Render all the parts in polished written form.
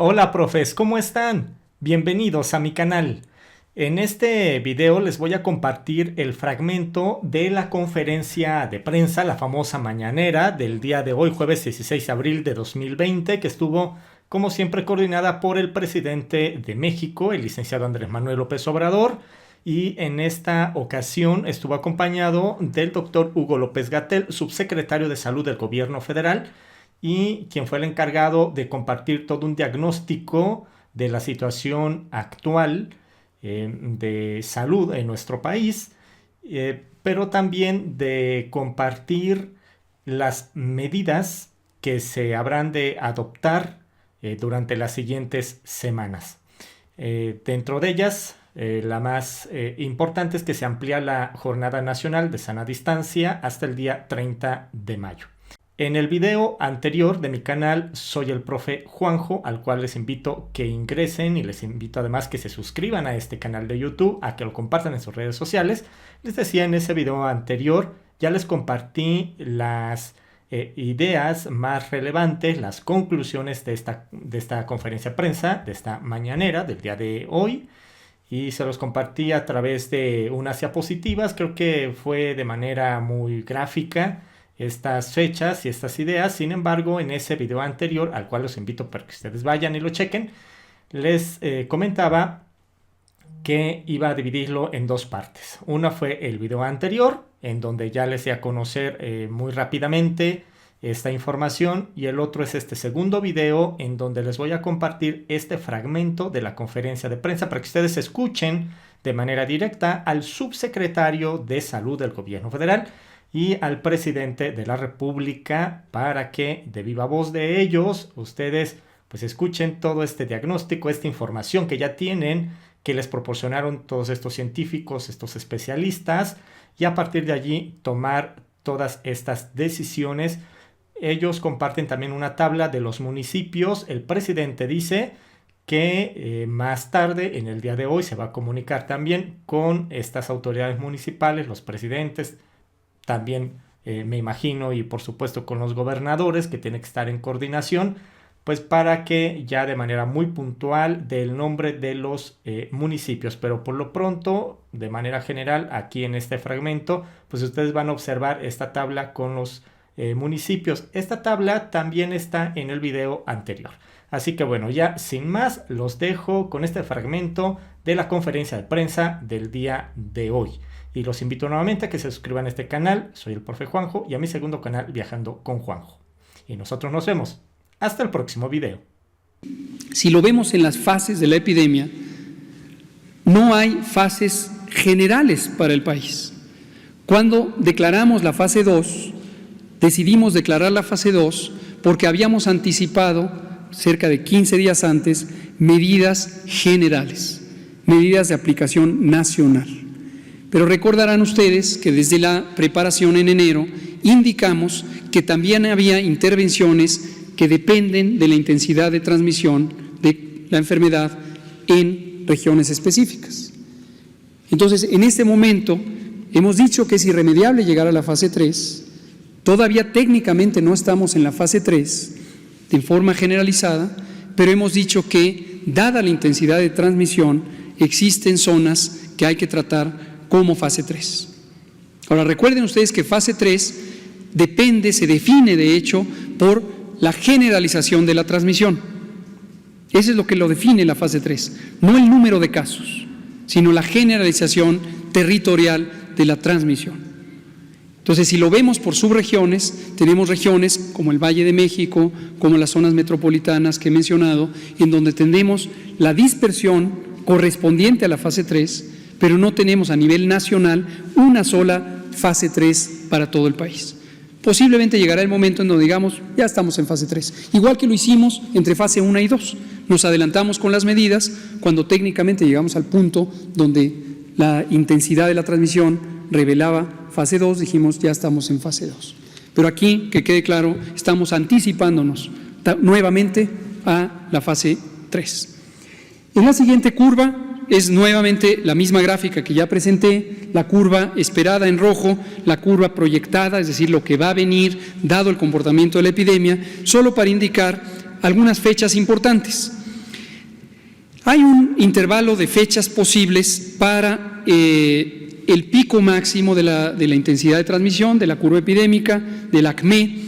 Hola profes, ¿cómo están? Bienvenidos a mi canal. En este video les voy a compartir el fragmento de la conferencia de prensa, la famosa mañanera del día de hoy, jueves 16 de abril de 2020, que estuvo, como siempre, coordinada por el presidente de México, el licenciado Andrés Manuel López Obrador, y en esta ocasión estuvo acompañado del doctor Hugo López-Gatell, subsecretario de Salud del Gobierno Federal, y quien fue el encargado de compartir todo un diagnóstico de la situación actual de salud en nuestro país, pero también de compartir las medidas que se habrán de adoptar durante las siguientes semanas. Dentro de ellas, la más importante es que se amplía la Jornada Nacional de Sana Distancia hasta el día 30 de mayo. En el video anterior de mi canal soy el profe Juanjo, al cual les invito que ingresen y les invito además que se suscriban a este canal de YouTube, a que lo compartan en sus redes sociales. Les decía, en ese video anterior ya les compartí las ideas más relevantes, las conclusiones de esta conferencia de prensa, de esta mañanera del día de hoy, y se los compartí a través de unas diapositivas. Creo que fue de manera muy gráfica estas fechas y estas ideas. Sin embargo, en ese video anterior, al cual los invito para que ustedes vayan y lo chequen, les comentaba que iba a dividirlo en dos partes. Una fue el video anterior, en donde ya les di a conocer muy rápidamente esta información, y el otro es este segundo video, en donde les voy a compartir este fragmento de la conferencia de prensa para que ustedes escuchen de manera directa al subsecretario de Salud del Gobierno Federal y al presidente de la República, para que de viva voz de ellos ustedes pues escuchen todo este diagnóstico, esta información que ya tienen, que les proporcionaron todos estos científicos, estos especialistas, y a partir de allí tomar todas estas decisiones. Ellos comparten también una tabla de los municipios. El presidente dice que más tarde, en el día de hoy, se va a comunicar también con estas autoridades municipales, los presidentes, también me imagino, y por supuesto con los gobernadores, que tienen que estar en coordinación, pues para que ya de manera muy puntual dé el nombre de los municipios. Pero por lo pronto, de manera general, aquí en este fragmento, pues ustedes van a observar esta tabla con los municipios. Esta tabla también está en el video anterior. Así que bueno, ya sin más, los dejo con este fragmento de la conferencia de prensa del día de hoy. Y los invito nuevamente a que se suscriban a este canal. Soy el profe Juanjo, y a mi segundo canal, Viajando con Juanjo. Y nosotros nos vemos. Hasta el próximo video. Si lo vemos en las fases de la epidemia, no hay fases generales para el país. Cuando declaramos la fase 2, decidimos declarar la fase 2 porque habíamos anticipado, cerca de 15 días antes, medidas generales, medidas de aplicación nacional. Pero recordarán ustedes que desde la preparación en enero indicamos que también había intervenciones que dependen de la intensidad de transmisión de la enfermedad en regiones específicas. Entonces, en este momento, hemos dicho que es irremediable llegar a la fase 3. Todavía técnicamente no estamos en la fase 3 de forma generalizada, pero hemos dicho que, dada la intensidad de transmisión, existen zonas que hay que tratar como fase 3. Ahora, recuerden ustedes que fase 3 se define de hecho por la generalización de la transmisión. Eso es lo que lo define la fase 3, no el número de casos, sino la generalización territorial de la transmisión. Entonces, si lo vemos por subregiones, tenemos regiones como el Valle de México, como las zonas metropolitanas que he mencionado, en donde tenemos la dispersión correspondiente a la fase 3, pero no tenemos a nivel nacional una sola fase 3 para todo el país. Posiblemente llegará el momento en donde digamos, ya estamos en fase 3, igual que lo hicimos entre fase 1 y 2. Nos adelantamos con las medidas cuando técnicamente llegamos al punto donde la intensidad de la transmisión revelaba fase 2, dijimos, ya estamos en fase 2. Pero aquí, que quede claro, estamos anticipándonos nuevamente a la fase 3. En la siguiente curva es nuevamente la misma gráfica que ya presenté, la curva esperada en rojo, la curva proyectada, es decir, lo que va a venir dado el comportamiento de la epidemia, solo para indicar algunas fechas importantes. Hay un intervalo de fechas posibles para el pico máximo de la intensidad de transmisión, de la curva epidémica, del ACME,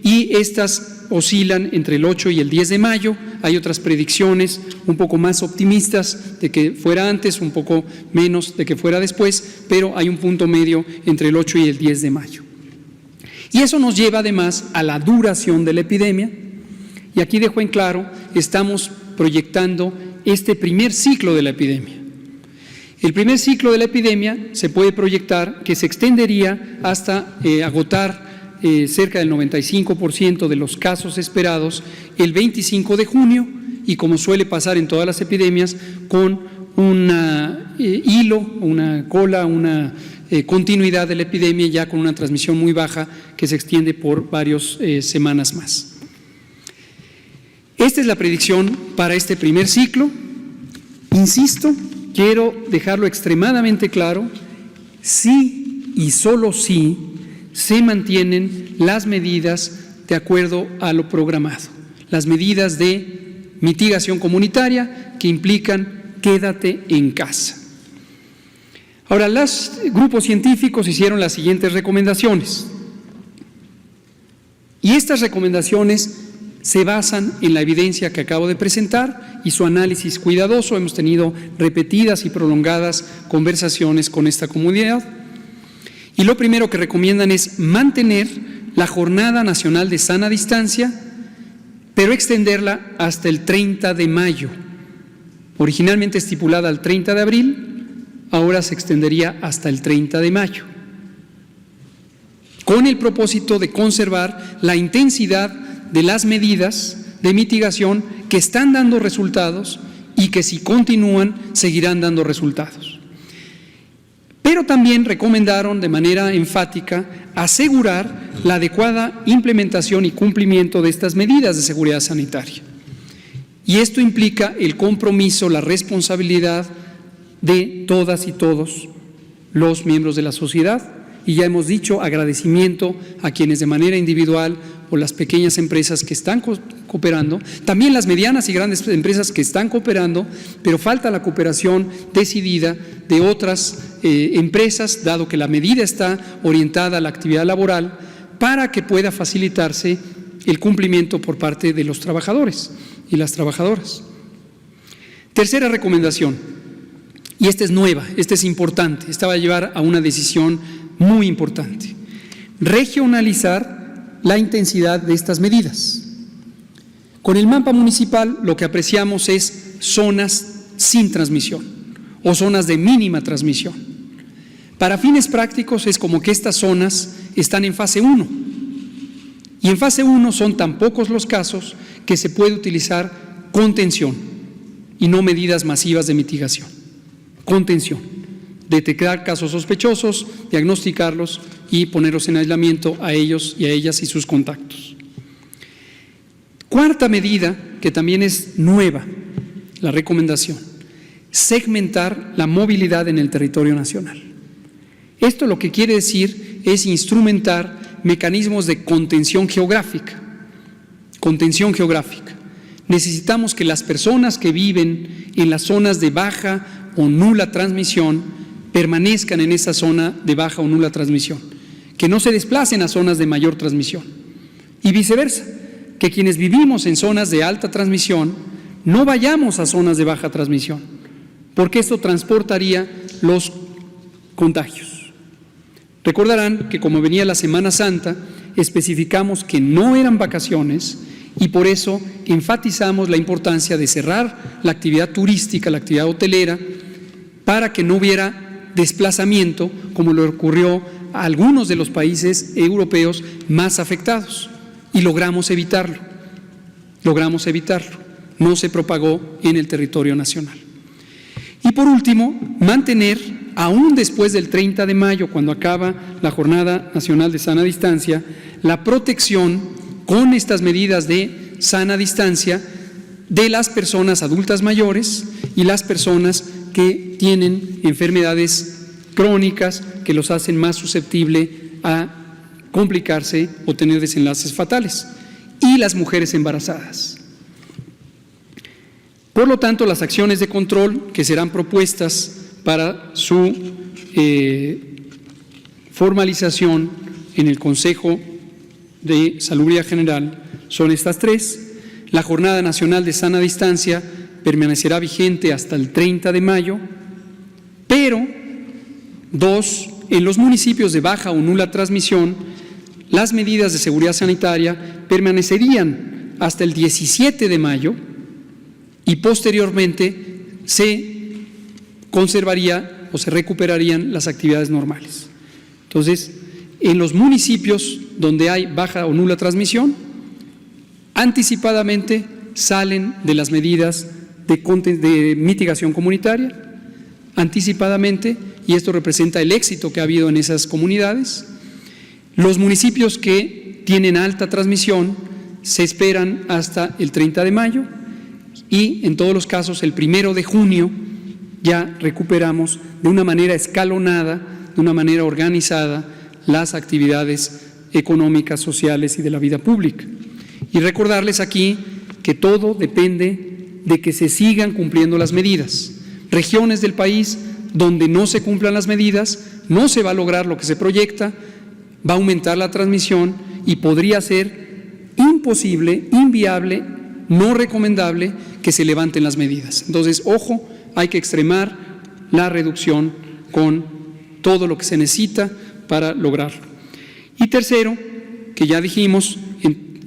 y estas oscilan entre el 8 y el 10 de mayo. Hay otras predicciones un poco más optimistas de que fuera antes, un poco menos de que fuera después, pero hay un punto medio entre el 8 y el 10 de mayo. Y eso nos lleva además a la duración de la epidemia, y aquí dejo en claro, estamos proyectando este primer ciclo de la epidemia. El primer ciclo de la epidemia se puede proyectar que se extendería hasta agotar cerca del 95% de los casos esperados el 25 de junio, y como suele pasar en todas las epidemias, con un hilo, una cola, una continuidad de la epidemia, ya con una transmisión muy baja que se extiende por varias semanas más. Esta es la predicción para este primer ciclo. Insisto, quiero dejarlo extremadamente claro: si y solo si se mantienen las medidas de acuerdo a lo programado, las medidas de mitigación comunitaria que implican quédate en casa. Ahora, los grupos científicos hicieron las siguientes recomendaciones, y estas recomendaciones se basan en la evidencia que acabo de presentar y su análisis cuidadoso. Hemos tenido repetidas y prolongadas conversaciones con esta comunidad. Y lo primero que recomiendan es mantener la Jornada Nacional de Sana Distancia, pero extenderla hasta el 30 de mayo. Originalmente estipulada al 30 de abril, ahora se extendería hasta el 30 de mayo, con el propósito de conservar la intensidad de las medidas de mitigación que están dando resultados y que, si continúan, seguirán dando resultados. Pero también recomendaron de manera enfática asegurar la adecuada implementación y cumplimiento de estas medidas de seguridad sanitaria. Y esto implica el compromiso, la responsabilidad de todas y todos los miembros de la sociedad. Y ya hemos dicho, agradecimiento a quienes de manera individual, o las pequeñas empresas que están cooperando, también las medianas y grandes empresas que están cooperando, pero falta la cooperación decidida de otras empresas, dado que la medida está orientada a la actividad laboral, para que pueda facilitarse el cumplimiento por parte de los trabajadores y las trabajadoras. Tercera recomendación, y esta es nueva, esta es importante, esta va a llevar a una decisión muy importante: regionalizar la intensidad de estas medidas. Con el mapa municipal lo que apreciamos es zonas sin transmisión o zonas de mínima transmisión. Para fines prácticos es como que estas zonas están en fase 1, y en fase 1 son tan pocos los casos que se puede utilizar contención y no medidas masivas de mitigación. Contención, detectar casos sospechosos, diagnosticarlos y ponerlos en aislamiento a ellos y a ellas y sus contactos. Cuarta medida, que también es nueva, la recomendación: segmentar la movilidad en el territorio nacional. Esto lo que quiere decir es instrumentar mecanismos de contención geográfica. Contención geográfica. Necesitamos que las personas que viven en las zonas de baja o nula transmisión permanezcan en esa zona de baja o nula transmisión, que no se desplacen a zonas de mayor transmisión, y viceversa, que quienes vivimos en zonas de alta transmisión no vayamos a zonas de baja transmisión, porque esto transportaría los contagios. Recordarán que como venía la Semana Santa, especificamos que no eran vacaciones, y por eso enfatizamos la importancia de cerrar la actividad turística, la actividad hotelera, para que no hubiera desplazamiento, como le ocurrió a algunos de los países europeos más afectados, y logramos evitarlo. No se propagó en el territorio nacional. Y por último, mantener, aún después del 30 de mayo, cuando acaba la Jornada Nacional de Sana Distancia, la protección con estas medidas de sana distancia de las personas adultas mayores y las personas que tienen enfermedades crónicas que los hacen más susceptibles a complicarse o tener desenlaces fatales, y las mujeres embarazadas. Por lo tanto, las acciones de control que serán propuestas para su formalización en el Consejo de Salubridad General son estas tres. La Jornada Nacional de Sana Distancia permanecerá vigente hasta el 30 de mayo, pero 2. En los municipios de baja o nula transmisión, las medidas de seguridad sanitaria permanecerían hasta el 17 de mayo y posteriormente se conservaría o se recuperarían las actividades normales. Entonces, en los municipios donde hay baja o nula transmisión, anticipadamente salen de las medidas de mitigación comunitaria, anticipadamente, y esto representa el éxito que ha habido en esas comunidades. Los municipios que tienen alta transmisión se esperan hasta el 30 de mayo y en todos los casos el 1 de junio ya recuperamos de una manera escalonada, de una manera organizada, las actividades económicas, sociales y de la vida pública. Y recordarles aquí que todo depende de que se sigan cumpliendo las medidas. Regiones del país donde no se cumplan las medidas, no se va a lograr lo que se proyecta, va a aumentar la transmisión y podría ser imposible, inviable, no recomendable que se levanten las medidas. Entonces, ojo, hay que extremar la reducción con todo lo que se necesita para lograrlo. Y tercero, que ya dijimos,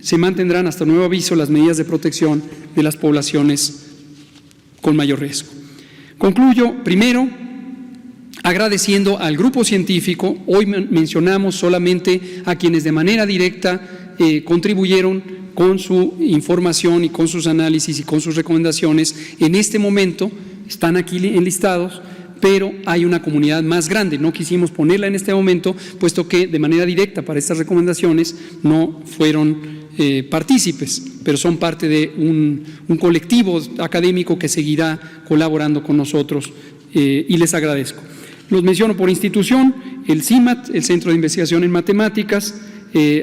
se mantendrán hasta nuevo aviso las medidas de protección de las poblaciones con mayor riesgo. Concluyo, primero, agradeciendo al grupo científico. Hoy mencionamos solamente a quienes de manera directa contribuyeron con su información y con sus análisis y con sus recomendaciones. En este momento están aquí enlistados, pero hay una comunidad más grande. No quisimos ponerla en este momento, puesto que de manera directa para estas recomendaciones no fueron partícipes, pero son parte de un colectivo académico que seguirá colaborando con nosotros y les agradezco. Los menciono por institución: el CIMAT, el Centro de Investigación en Matemáticas.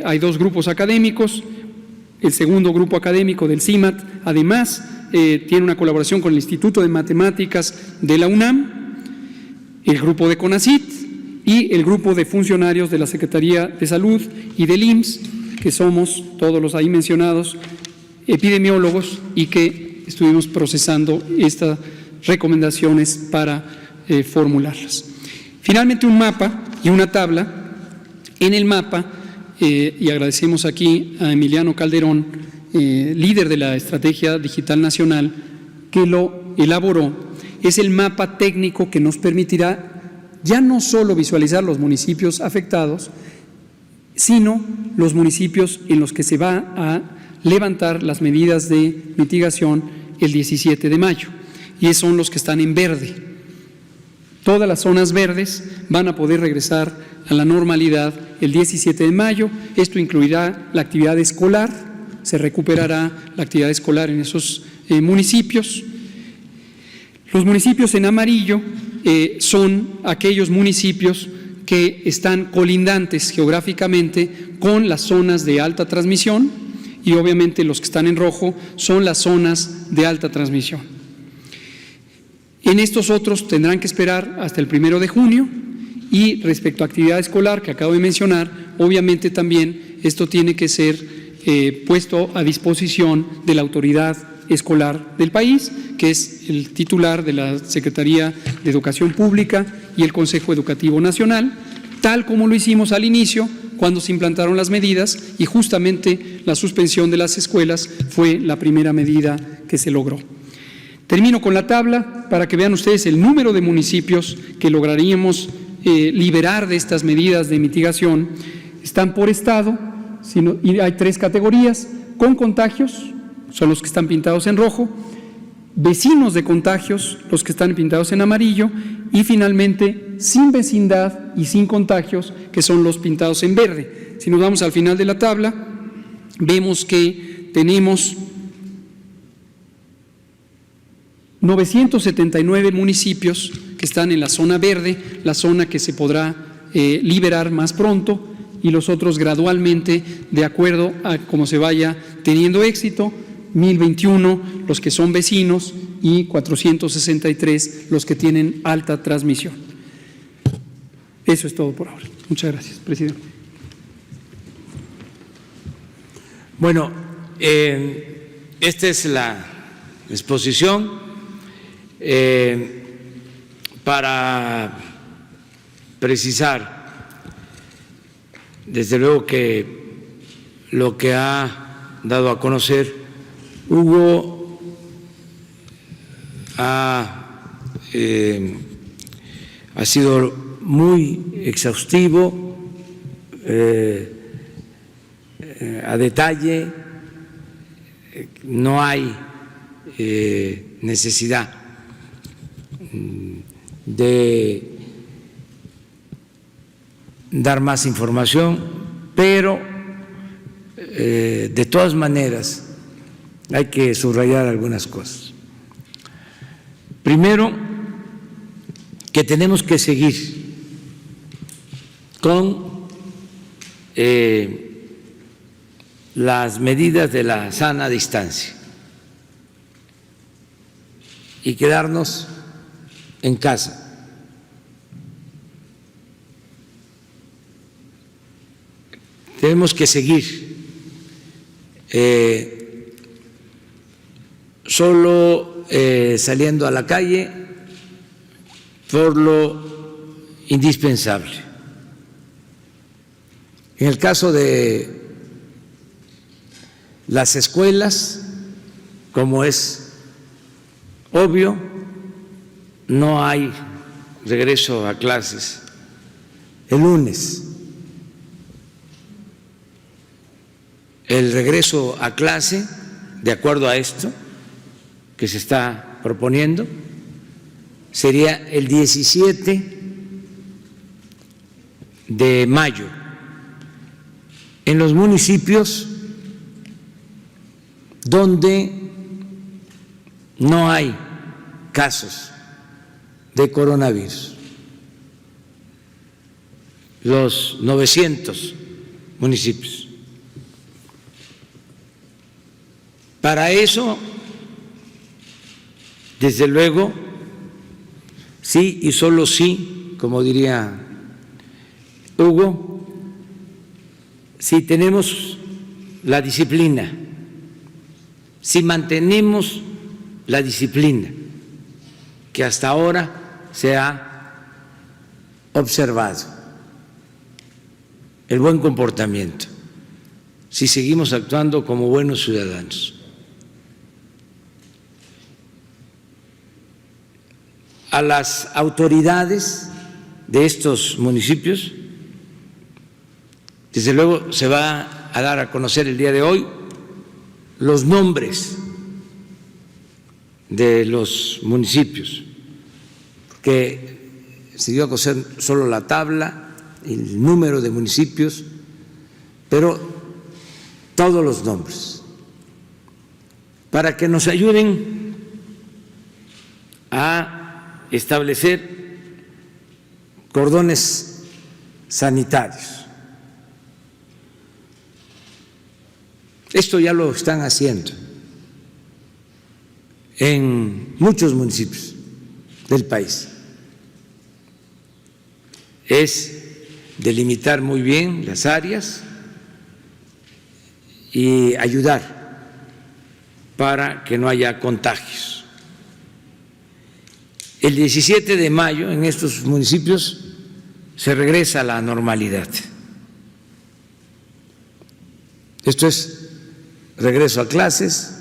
Hay 2 grupos académicos. El segundo grupo académico del CIMAT, además, tiene una colaboración con el Instituto de Matemáticas de la UNAM, el grupo de CONACYT y el grupo de funcionarios de la Secretaría de Salud y del IMSS, que somos todos los ahí mencionados epidemiólogos y que estuvimos procesando estas recomendaciones para formularlas. Finalmente, un mapa y una tabla. En el mapa, y agradecemos aquí a Emiliano Calderón, líder de la Estrategia Digital Nacional, que lo elaboró, es el mapa técnico que nos permitirá ya no solo visualizar los municipios afectados, sino los municipios en los que se va a levantar las medidas de mitigación el 17 de mayo, y son los que están en verde. Todas las zonas verdes van a poder regresar a la normalidad el 17 de mayo. Esto incluirá la actividad escolar, se recuperará la actividad escolar en esos municipios. Los municipios en amarillo son aquellos municipios que están colindantes geográficamente con las zonas de alta transmisión, y obviamente los que están en rojo son las zonas de alta transmisión. En estos otros tendrán que esperar hasta el 1 de junio, y respecto a actividad escolar que acabo de mencionar, obviamente también esto tiene que ser puesto a disposición de la autoridad escolar del país, que es el titular de la Secretaría de Educación Pública y el Consejo Educativo Nacional, tal como lo hicimos al inicio cuando se implantaron las medidas, y justamente la suspensión de las escuelas fue la primera medida que se logró. Termino con la tabla para que vean ustedes el número de municipios que lograríamos liberar de estas medidas de mitigación. Están por estado, y hay 3 categorías: con contagios, son los que están pintados en rojo; vecinos de contagios, los que están pintados en amarillo; y finalmente sin vecindad y sin contagios, que son los pintados en verde. Si nos vamos al final de la tabla, vemos que tenemos 979 municipios que están en la zona verde, la zona que se podrá liberar más pronto, y los otros gradualmente de acuerdo a cómo se vaya teniendo éxito. 1021 los que son vecinos, y 463 los que tienen alta transmisión. Eso es todo por ahora. Muchas gracias, presidente. Bueno, esta es la exposición para precisar, desde luego que lo que ha dado a conocer Hugo ha sido muy exhaustivo, a detalle, no hay necesidad de dar más información, pero de todas maneras hay que subrayar algunas cosas. Primero, que tenemos que seguir con las medidas de la sana distancia y quedarnos en casa. Tenemos que seguir solo saliendo a la calle por lo indispensable. En el caso de las escuelas, como es obvio, no hay regreso a clases el lunes. El regreso a clase, de acuerdo a esto que se está proponiendo, sería el 17 de mayo. En los municipios donde no hay casos de coronavirus, los 900 municipios. Para eso, desde luego, sí y solo sí, como diría Hugo, si tenemos la disciplina, si mantenemos la disciplina que hasta ahora se ha observado, el buen comportamiento, si seguimos actuando como buenos ciudadanos. A las autoridades de estos municipios, desde luego se va a dar a conocer el día de hoy los nombres de los municipios, que se dio a conocer solo la tabla, el número de municipios, pero todos los nombres, para que nos ayuden a establecer cordones sanitarios. Esto ya lo están haciendo en muchos municipios del país. Es delimitar muy bien las áreas y ayudar para que no haya contagios. El 17 de mayo en estos municipios se regresa a la normalidad. Esto es regreso a clases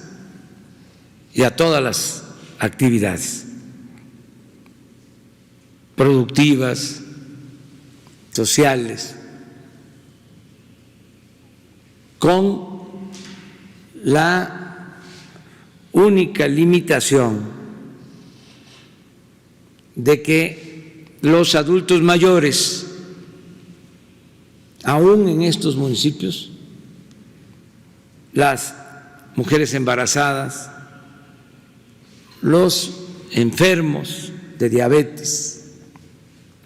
y a todas las actividades productivas, sociales, con la única limitación de que los adultos mayores, aún en estos municipios, las mujeres embarazadas, los enfermos de diabetes,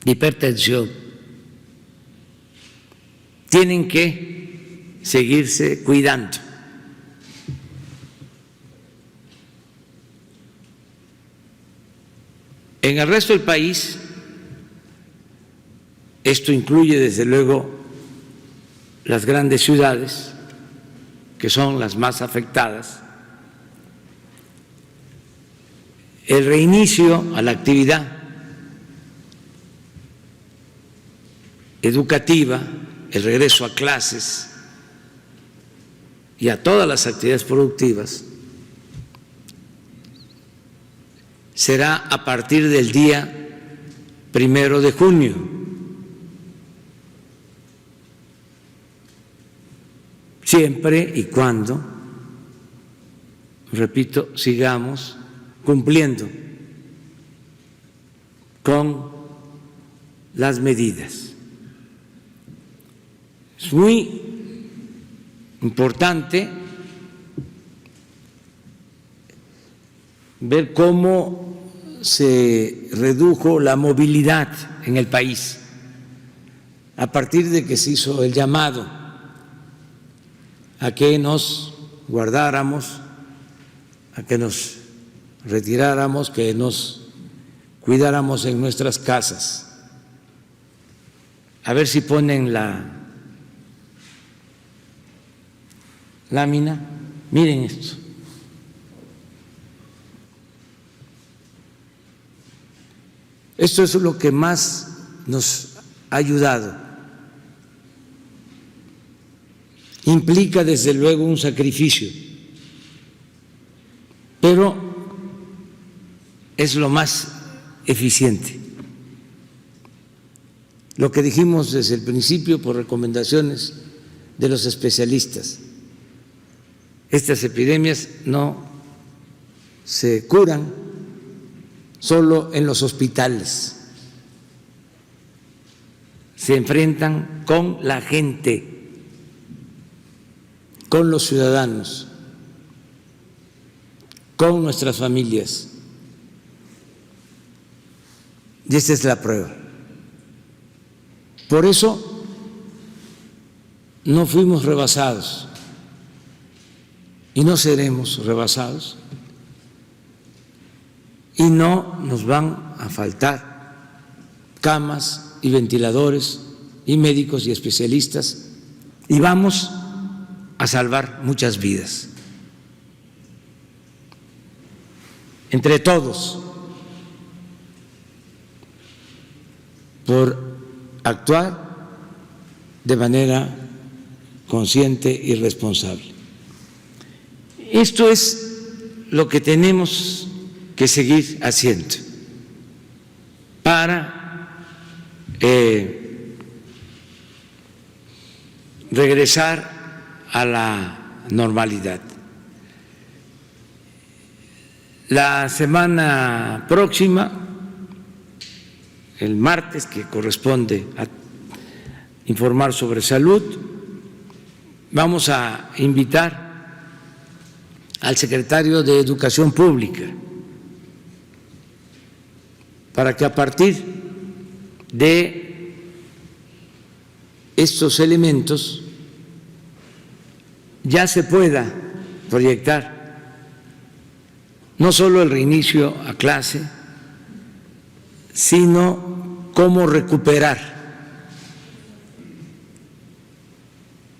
de hipertensión, tienen que seguirse cuidando. En el resto del país, esto incluye desde luego las grandes ciudades, que son las más afectadas, el reinicio a la actividad educativa, el regreso a clases y a todas las actividades productivas será a partir del día 1 de junio. Siempre y cuando, repito, sigamos cumpliendo con las medidas. Es muy importante ver cómo se redujo la movilidad en el país a partir de que se hizo el llamado a que nos guardáramos, a que nos retiráramos, que nos cuidáramos en nuestras casas. A ver si ponen la lámina. Miren esto. Esto es lo que más nos ha ayudado. Implica desde luego un sacrificio, pero es lo más eficiente. Lo que dijimos desde el principio por recomendaciones de los especialistas, estas epidemias no se curan solo en los hospitales, se enfrentan con la gente, con los ciudadanos, con nuestras familias. Y esta es la prueba. Por eso no fuimos rebasados y no seremos rebasados y no nos van a faltar camas y ventiladores y médicos y especialistas y vamos a salvar muchas vidas. Entre todos, por actuar de manera consciente y responsable. Esto es lo que tenemos que seguir haciendo para regresar a la normalidad. La semana próxima, el martes, que corresponde a informar sobre salud, vamos a invitar al secretario de Educación Pública para que a partir de estos elementos ya se pueda proyectar no solo el reinicio a clase, sino cómo recuperar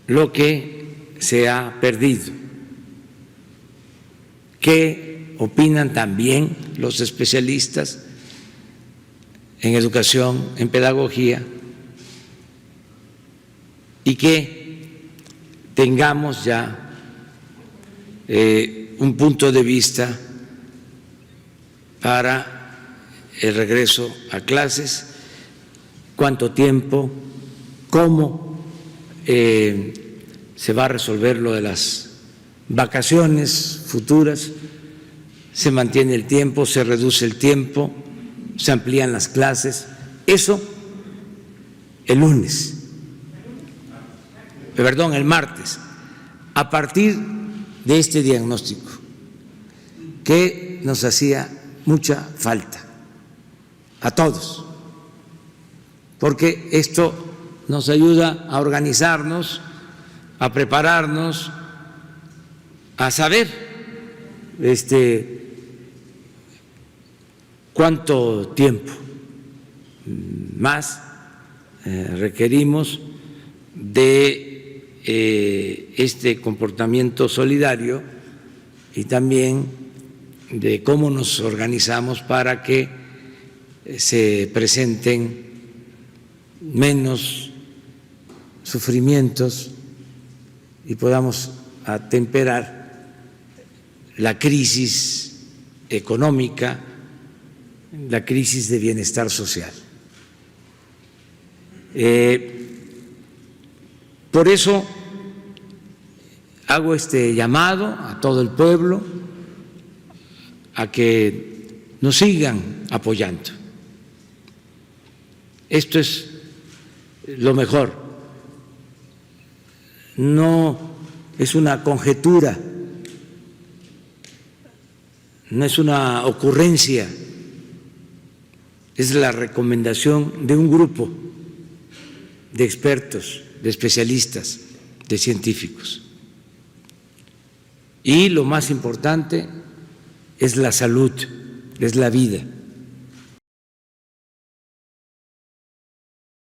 lo que se ha perdido. ¿Qué opinan también los especialistas en educación, en pedagogía? Y que tengamos ya un punto de vista para el regreso a clases, cuánto tiempo, cómo se va a resolver lo de las vacaciones futuras, se mantiene el tiempo, se reduce el tiempo, se amplían las clases. Eso el martes, a partir de este diagnóstico que nos hacía mucha falta a todos, porque esto nos ayuda a organizarnos, a prepararnos, a saber cuánto tiempo más requerimos de este comportamiento solidario y también de cómo nos organizamos para que se presenten menos sufrimientos y podamos atemperar la crisis económica, la crisis de bienestar social. Por eso hago este llamado a todo el pueblo a que nos sigan apoyando. Esto es lo mejor. No es una conjetura, no es una ocurrencia, es la recomendación de un grupo de expertos, de especialistas, de científicos. Y lo más importante es la salud, es la vida.